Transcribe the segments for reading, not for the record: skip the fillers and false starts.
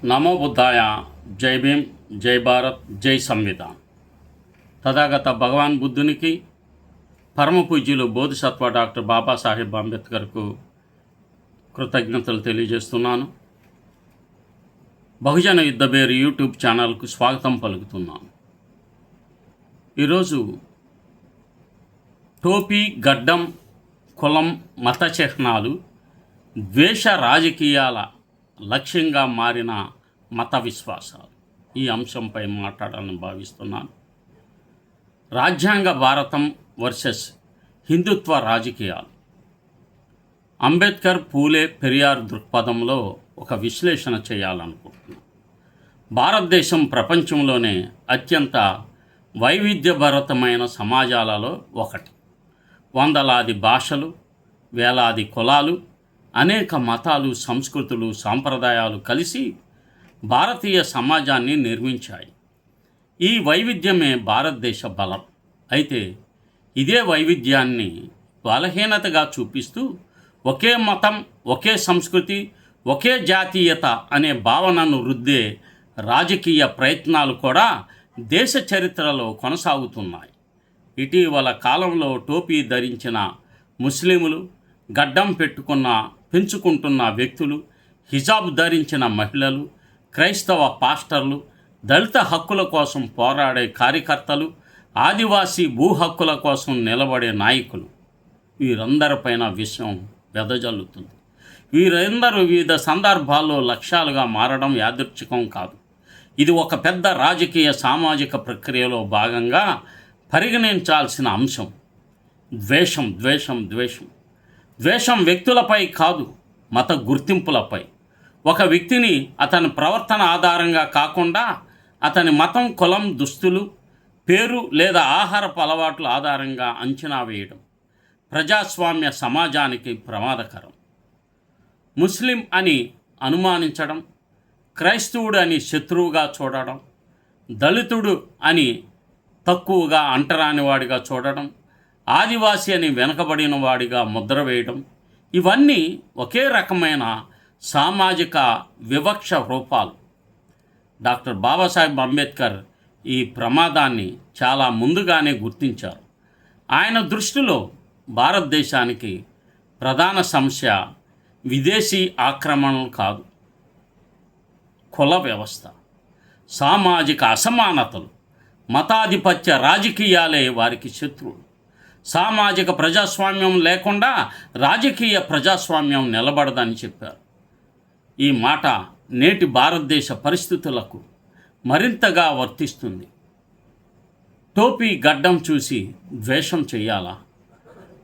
నమో బుద్ధాయ. జై భీమ్, జై భారత్, జై సంవిధాన్. తథాగత భగవాన్ బుద్ధునికి, పరమ పూజ్యులు బోధిసత్వ డాక్టర్ బాబాసాహెబ్ అంబేద్కర్కు కృతజ్ఞతలు తెలియజేస్తున్నాను. బహుజన యుద్ధబేరు యూట్యూబ్ ఛానల్కు స్వాగతం పలుకుతున్నాను. ఈరోజు టోపీ, గడ్డం, కులం, మత చిహ్నాలు ద్వేష రాజకీయాల లక్ష్యంగా మారిన మత విశ్వాసాలు, ఈ అంశంపై మాట్లాడాలని భావిస్తున్నాను. రాజ్యాంగ భారతం వర్సెస్ హిందుత్వ రాజకీయాలు. అంబేద్కర్, పూలే, పెరియార్ దృక్పథంలో ఒక విశ్లేషణ చేయాలనుకుంటున్నాను. భారతదేశం ప్రపంచంలోనే అత్యంత వైవిధ్యభరితమైన సమాజాలలో ఒకటి. వందలాది భాషలు, వేలాది కులాలు, అనేక మతాలు, సంస్కృతులు, సాంప్రదాయాలు కలిసి భారతీయ సమాజాన్ని నిర్మించాయి. ఈ వైవిధ్యమే భారతదేశ బలం. అయితే ఇదే వైవిధ్యాన్ని బలహీనతగా చూపిస్తూ ఒకే మతం, ఒకే సంస్కృతి, ఒకే జాతీయత అనే భావనను రుద్దే రాజకీయ ప్రయత్నాలు కూడా దేశ చరిత్రలో కొనసాగుతున్నాయి. ఇటీవల కాలంలో టోపీ ధరించిన ముస్లింలు, గడ్డం పెంచుకుంటున్న వ్యక్తులు, హిజాబ్ ధరించిన మహిళలు, క్రైస్తవ పాస్టర్లు, దళిత హక్కుల కోసం పోరాడే కార్యకర్తలు, ఆదివాసీ భూ హక్కుల కోసం నిలబడే నాయకులు, వీరందరిపైన విషయం వెదజల్లుతుంది. వీరందరూ వివిధ సందర్భాల్లో లక్ష్యాలుగా మారడం యాదృచ్ఛికం కాదు. ఇది ఒక పెద్ద రాజకీయ, సామాజిక ప్రక్రియలో భాగంగా పరిగణించాల్సిన అంశం. ద్వేషం ద్వేషం ద్వేషం ద్వేషం వ్యక్తులపై కాదు, మత గుర్తింపులపై. ఒక వ్యక్తిని అతని ప్రవర్తన ఆధారంగా కాకుండా అతని మతం, కులం, దుస్తులు, పేరు లేదా ఆహారపు అలవాట్ల ఆధారంగా అంచనా వేయడం ప్రజాస్వామ్య సమాజానికి ప్రమాదకరం. ముస్లిం అని అనుమానించడం, క్రైస్తవుడు అని శత్రువుగా చూడడం, దళితుడు అని తక్కువగా అంటరానివాడిగా చూడడం, ఆదివాసి అని వెనకబడిన వాడిగా ముద్ర వేయడం, ఇవన్నీ ఒకే రకమైన సామాజిక వివక్ష రూపాలు. డాక్టర్ బాబాసాహెబ్ అంబేద్కర్ ఈ ప్రమాదాన్ని చాలా ముందుగానే గుర్తించారు. ఆయన దృష్టిలో భారతదేశానికి ప్రధాన సమస్య విదేశీ ఆక్రమణలు కాదు, కుల వ్యవస్థ, సామాజిక అసమానతలు, మతాధిపత్య రాజకీయాలే వారికి శత్రువులు. సామాజిక ప్రజాస్వామ్యం లేకుండా రాజకీయ ప్రజాస్వామ్యం నిలబడదని చెప్పారు. ఈ మాట నేటి భారతదేశ పరిస్థితులకు మరింతగా వర్తిస్తుంది. టోపీ, గడ్డం చూసి ద్వేషం చేయాలా?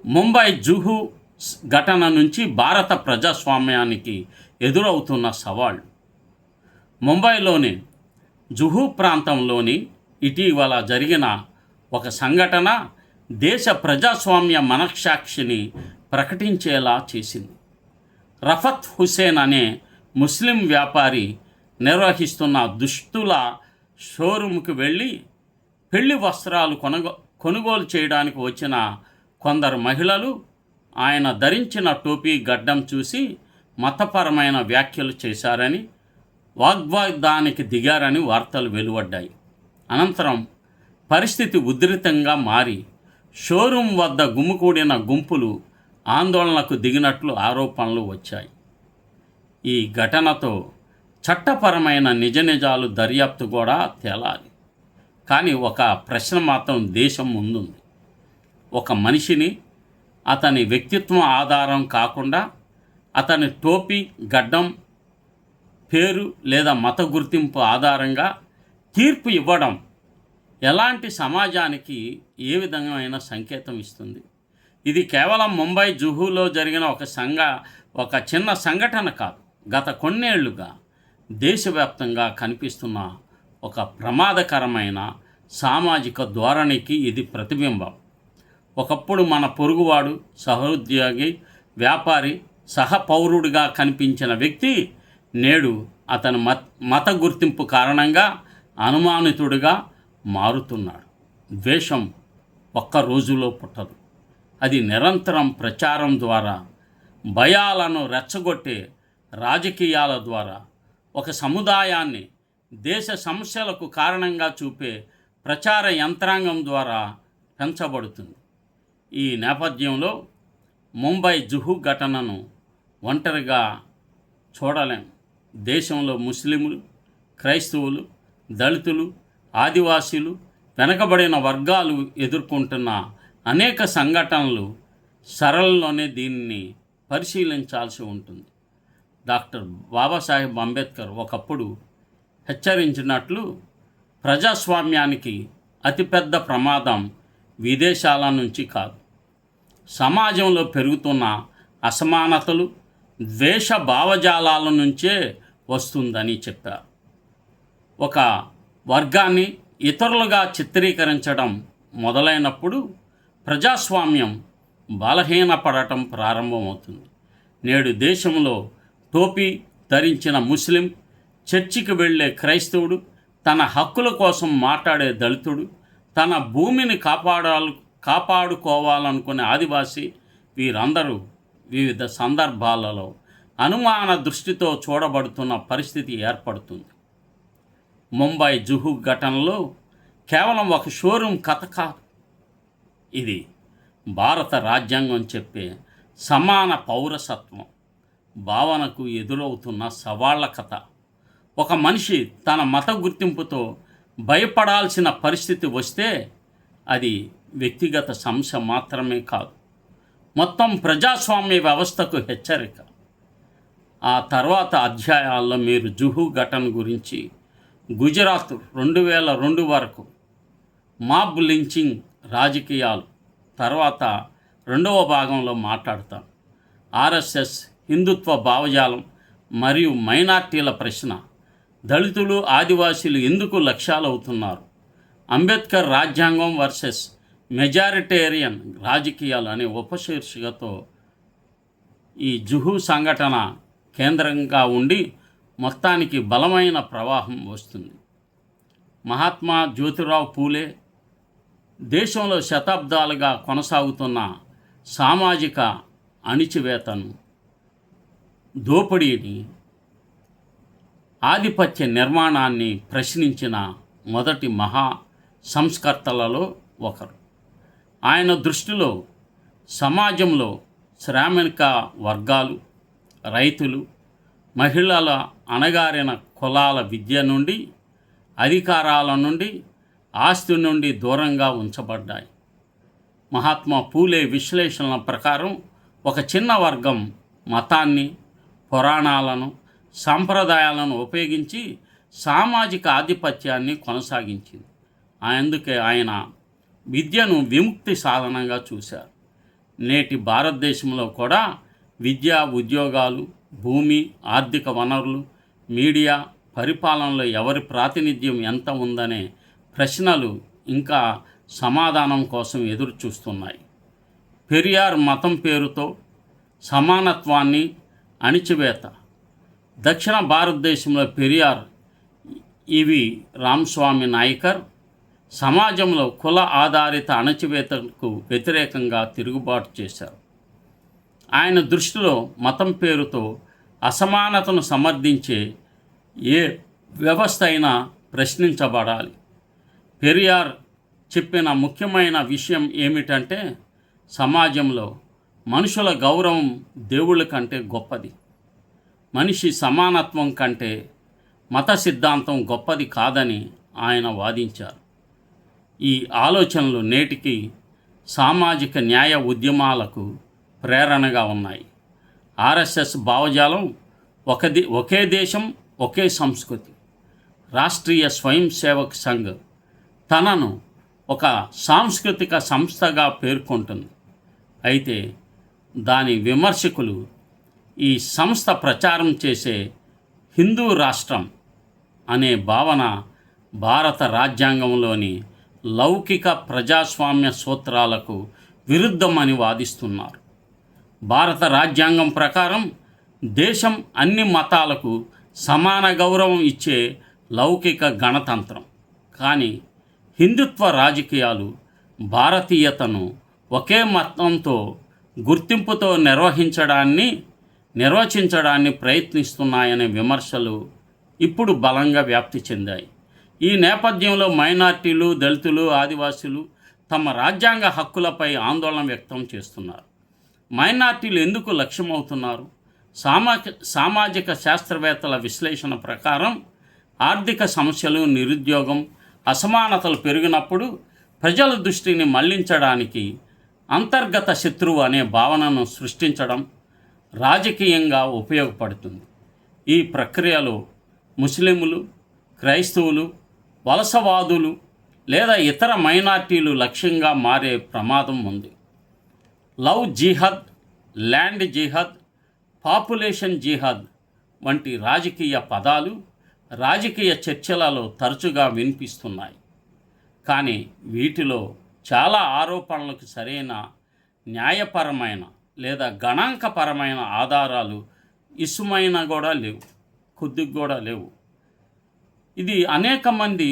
ముంబై జుహూ ఘటన నుంచి భారత ప్రజాస్వామ్యానికి ఎదురవుతున్న సవాళ్ళు. ముంబైలోని జుహూ ప్రాంతంలోని ఇటీవల జరిగిన ఒక సంఘటన దేశ ప్రజాస్వామ్య మనఃసాక్షిని ప్రకటించేలా చేసింది. రఫత్ హుసేన్ అనే ముస్లిం వ్యాపారి నిర్వహిస్తున్న దుస్తుల షోరూమ్కి వెళ్ళి పెళ్లి వస్త్రాలు కొనుగోలు చేయడానికి వచ్చిన కొందరు మహిళలు ఆయన ధరించిన టోపీ, గడ్డం చూసి మతపరమైన వ్యాఖ్యలు చేశారని, వాగ్వాదానికి దిగారని వార్తలు వెలువడ్డాయి. అనంతరం పరిస్థితి ఉధృతంగా మారి షోరూం వద్ద గుమికూడిన గుంపులు ఆందోళనకు దిగినట్లు ఆరోపణలు వచ్చాయి. ఈ ఘటనతో చట్టపరమైన నిజాలు దర్యాప్తు కూడా తేలాలి. కానీ ఒక ప్రశ్న మాత్రం దేశం ముందుంది. ఒక మనిషిని అతని వ్యక్తిత్వం ఆధారం కాకుండా అతని టోపీ, గడ్డం, పేరు లేదా మత గుర్తింపు ఆధారంగా తీర్పు ఇవ్వడం ఎలాంటి సమాజానికి ఏ విధమైన సంకేతం ఇస్తుంది? ఇది కేవలం ముంబై జుహూలో జరిగిన ఒక చిన్న సంఘటన కాదు. గత కొన్నేళ్లుగా దేశవ్యాప్తంగా కనిపిస్తున్న ఒక ప్రమాదకరమైన సామాజిక ధోరణికి ఇది ప్రతిబింబం. ఒకప్పుడు మన పొరుగువాడు, సహోద్యోగి, వ్యాపారి, సహపౌరుడిగా కనిపించిన వ్యక్తి నేడు అతని మత గుర్తింపు కారణంగా అనుమానితుడిగా మారుతున్నాడు. ద్వేషం ఒక్క రోజులో పుట్టదు. అది నిరంతరం ప్రచారం ద్వారా, భయాలను రెచ్చగొట్టే రాజకీయాల ద్వారా, ఒక సముదాయాన్ని దేశ సమస్యలకు కారణంగా చూపే ప్రచార యంత్రాంగం ద్వారా పెంచబడుతుంది. ఈ నేపథ్యంలో ముంబై జుహూ ఘటనను ఒంటరిగా చూడలేం. దేశంలో ముస్లింలు, క్రైస్తవులు, దళితులు, ఆదివాసీలు, వెనకబడిన వర్గాలు ఎదుర్కొంటున్న అనేక సంఘటనలు సరళలోనే దీన్ని పరిశీలించాల్సి ఉంటుంది. డాక్టర్ బాబాసాహెబ్ అంబేద్కర్ ఒకప్పుడు హెచ్చరించినట్లు ప్రజాస్వామ్యానికి అతిపెద్ద ప్రమాదం విదేశాల నుంచి కాదు, సమాజంలో పెరుగుతున్న అసమానతలు, ద్వేష భావజాలాల నుంచే వస్తుందని చెప్పారు. ఒక వర్గాన్ని ఇతరులుగా చిత్రీకరించడం మొదలైనప్పుడు ప్రజాస్వామ్యం బలహీనపడటం ప్రారంభమవుతుంది. నేడు దేశంలో టోపీ ధరించిన ముస్లిం, చర్చికి వెళ్ళే క్రైస్తవుడు, తన హక్కుల కోసం మాట్లాడే దళితుడు, తన భూమిని కాపాడుకోవాలనుకునే ఆదివాసీ, వీరందరూ వివిధ సందర్భాలలో అనుమాన దృష్టితో చూడబడుతున్న పరిస్థితి ఏర్పడుతుంది. ముంబై జుహూ ఘటనలో కేవలం ఒక షోరూమ్ కథ కాదు, ఇది భారత రాజ్యాంగం చెప్పే సమాన పౌరసత్వం భావనకు ఎదురవుతున్న సవాళ్ల కథ. ఒక మనిషి తన మత గుర్తింపుతో భయపడాల్సిన పరిస్థితి వస్తే అది వ్యక్తిగత సమస్య మాత్రమే కాదు, మొత్తం ప్రజాస్వామ్య వ్యవస్థకు హెచ్చరిక. ఆ తర్వాత అధ్యాయాల్లో మీరు జుహూ ఘటన గురించి, గుజరాత్ 2002 వరకు మాబ్ లించింగ్ రాజకీయాలు తర్వాత రెండవ భాగంలో మాట్లాడతాను. ఆర్ఎస్ఎస్, హిందుత్వ భావజాలం మరియు మైనార్టీల ప్రశ్న, దళితులు, ఆదివాసీలు ఎందుకు లక్ష్యాలవుతున్నారు, అంబేద్కర్ రాజ్యాంగం వర్సెస్ మెజారిటేరియన్ రాజకీయాలు అనే ఉపశీర్షికతో ఈ జుహూ సంఘటన కేంద్రంగా ఉండి మొత్తానికి బలమైన ప్రవాహం వస్తుంది. మహాత్మా జ్యోతిరావు పూలే దేశంలో శతాబ్దాలుగా కొనసాగుతున్న సామాజిక అణిచివేతను, దోపిడీని, ఆధిపత్య నిర్మాణాన్ని ప్రశ్నించిన మొదటి మహా సంస్కర్తలలో ఒకరు. ఆయన దృష్టిలో సమాజంలో శ్రామిక వర్గాలు, రైతులు, మహిళల, అణగారిన కులాల విద్య నుండి, అధికారాల నుండి, ఆస్తి నుండి దూరంగా ఉంచబడ్డాయి. మహాత్మా పూలే విశ్లేషణల ప్రకారం ఒక చిన్న వర్గం మతాన్ని, పురాణాలను, సాంప్రదాయాలను ఉపయోగించి సామాజిక ఆధిపత్యాన్ని కొనసాగించింది. అందుకే ఆయన విద్యను విముక్తి సాధనంగా చూశారు. నేటి భారతదేశంలో కూడా విద్య, ఉద్యోగాలు, భూమి, ఆర్థిక వనరులు, మీడియా, పరిపాలనలో ఎవరి ప్రాతినిధ్యం ఎంత ఉందనే ప్రశ్నలు ఇంకా సమాధానం కోసం ఎదురు చూస్తున్నాయి. పెరియార్ మతం పేరుతో సమానత్వాన్ని అణిచివేత. దక్షిణ భారతదేశంలో పెరియార్ ఈవి రామస్వామి నాయకర్ సమాజంలో కుల ఆధారిత అణచివేతకు వ్యతిరేకంగా తిరుగుబాటు చేశారు. ఆయన దృష్టిలో మతం పేరుతో అసమానతను సమర్థించే ఏ వ్యవస్థ అయినా ప్రశ్నించబడాలి. పెరియార్ చెప్పిన ముఖ్యమైన విషయం ఏమిటంటే, సమాజంలో మనుషుల గౌరవం దేవుళ్ళ కంటే గొప్పది, మనిషి సమానత్వం కంటే మత సిద్ధాంతం గొప్పది కాదని ఆయన వాదించారు. ఈ ఆలోచనలు నేటికి సామాజిక న్యాయ ఉద్యమాలకు ప్రేరణగా ఉన్నాయి. ఆర్ఎస్ఎస్ భావజాలం ఒకే దేశం, ఒకే సంస్కృతి. రాష్ట్రీయ స్వయం సేవక్ సంఘ్ తనను ఒక సాంస్కృతిక సంస్థగా పేర్కొంటుంది. అయితే దాని విమర్శకులు ఈ సంస్థ ప్రచారం చేసే హిందూ రాష్ట్రం అనే భావన భారత రాజ్యాంగంలోని లౌకిక ప్రజాస్వామ్య సూత్రాలకు విరుద్ధమని వాదిస్తున్నారు. భారత రాజ్యాంగం ప్రకారం దేశం అన్ని మతాలకు సమాన గౌరవం ఇచ్చే లౌకిక గణతంత్రం. కానీ హిందుత్వ రాజకీయాలు భారతీయతను ఒకే మతంతో గుర్తింపుతో నిర్వచించడాన్ని ప్రయత్నిస్తున్నాయనే విమర్శలు ఇప్పుడు బలంగా వ్యాప్తి చెందాయి. ఈ నేపథ్యంలో మైనార్టీలు, దళితులు, ఆదివాసులు తమ రాజ్యాంగ హక్కులపై ఆందోళన వ్యక్తం చేస్తున్నారు. మైనార్టీలు ఎందుకు లక్ష్యమవుతున్నారు? సామాజిక శాస్త్రవేత్తల విశ్లేషణ ప్రకారం ఆర్థిక సమస్యలు, నిరుద్యోగం, అసమానతలు పెరిగినప్పుడు ప్రజల దృష్టిని మళ్లించడానికి అంతర్గత శత్రువు అనే భావనను సృష్టించడం రాజకీయంగా ఉపయోగపడుతుంది. ఈ ప్రక్రియలో ముస్లింలు, క్రైస్తవులు, వలసవాదులు లేదా ఇతర మైనార్టీలు లక్ష్యంగా మారే ప్రమాదం ఉంది. లవ్ జిహాద్, ల్యాండ్ జిహాద్, పాపులేషన్ జిహాద్ వంటి రాజకీయ పదాలు రాజకీయ చర్చలలో తరచుగా వినిపిస్తున్నాయి. కానీ వీటిలో చాలా ఆరోపణలకు సరైన న్యాయపరమైన లేదా గణాంకపరమైన ఆధారాలు ఇసుమైన కూడా లేవు, కొద్దిగా కూడా లేవు. ఇది అనేక మంది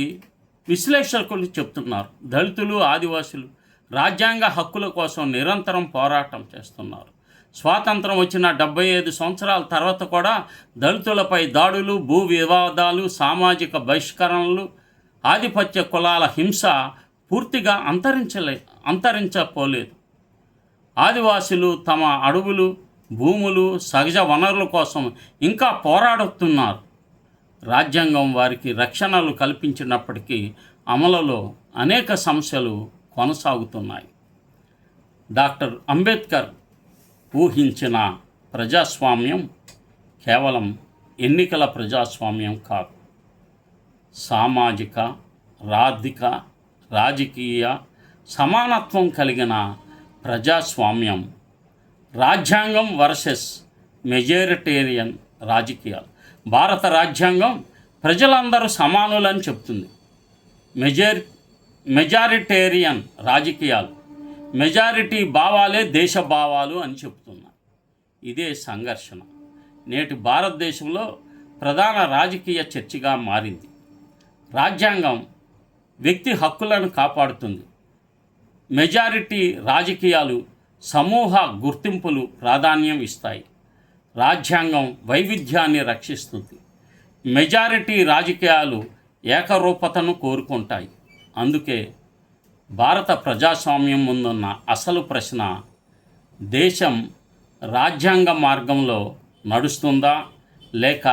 విశ్లేషకులు చెప్తున్నారు. దళితులు, ఆదివాసులు రాజ్యాంగ హక్కుల కోసం నిరంతరం పోరాటం చేస్తున్నారు. స్వాతంత్రం వచ్చిన 75 సంవత్సరాల తర్వాత కూడా దళితులపై దాడులు, భూ వివాదాలు, సామాజిక బహిష్కరణలు, ఆధిపత్య కులాల హింస పూర్తిగా అంతరించపోలేదు. ఆదివాసులు తమ అడవులు, భూములు, సహజ వనరుల కోసం ఇంకా పోరాడుతున్నారు. రాజ్యాంగం వారికి రక్షణలు కల్పించినప్పటికీ అమలులో అనేక సమస్యలు కొనసాగుతున్నాయి. డాక్టర్ అంబేద్కర్ ఊహించిన ప్రజాస్వామ్యం కేవలం ఎన్నికల ప్రజాస్వామ్యం కాదు. సామాజిక, ఆర్థిక, రాజకీయ సమానత్వం కలిగిన ప్రజాస్వామ్యం. రాజ్యాంగం వర్సెస్ మెజారిటేరియన్ రాజకీయాలు. భారత రాజ్యాంగం ప్రజలందరూ సమానులని చెప్తుంది. మెజారిటేరియన్ రాజకీయాలు మెజారిటీ భావాలే దేశ భావాలు అని చెప్తున్నాయి. ఇదే సంఘర్షణ నేటి భారతదేశంలో ప్రధాన రాజకీయ చర్చగా మారింది. రాజ్యాంగం వ్యక్తి హక్కులను కాపాడుతుంది. మెజారిటీ రాజకీయాలు సమూహ గుర్తింపులు ప్రాధాన్యం ఇస్తాయి. రాజ్యాంగం వైవిధ్యాన్ని రక్షిస్తుంది. మెజారిటీ రాజకీయాలు ఏకరూపతను కోరుకుంటాయి. అందుకే భారత ప్రజాస్వామ్యం ముందున్న అసలు ప్రశ్న, దేశం రాజ్యాంగ మార్గంలో నడుస్తుందా లేక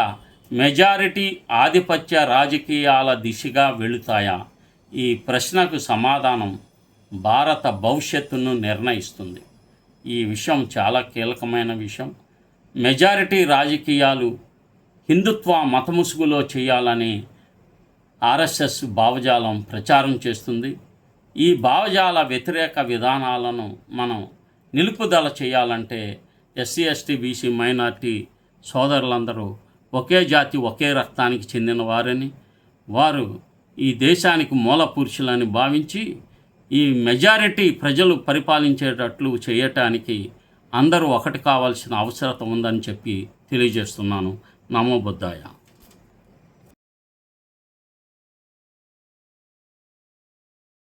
మెజారిటీ ఆధిపత్య రాజకీయాల దిశగా వెళుతాయా? ఈ ప్రశ్నకు సమాధానం భారత భవిష్యత్తును నిర్ణయిస్తుంది. ఈ విషయం చాలా కీలకమైన విషయం. మెజారిటీ రాజకీయాలు హిందుత్వ మతముసుగులో చేయాలని ఆర్ఎస్ఎస్ భావజాలం ప్రచారం చేస్తుంది. ఈ భావజాల వ్యతిరేక విధానాలను మనం నిలుపుదల చేయాలంటే ఎస్సీ, ఎస్టీ, బీసీ, మైనార్టీ సోదరులందరూ ఒకే జాతి, ఒకే రక్తానికి చెందిన వారని, వారు ఈ దేశానికి మూల పురుషులని భావించి ఈ మెజారిటీ ప్రజలు పరిపాలించేటట్లు చేయటానికి అందరూ ఒకటి కావాల్సిన అవసరం ఉందని చెప్పి తెలియజేస్తున్నాను. నమో బుద్ధాయ.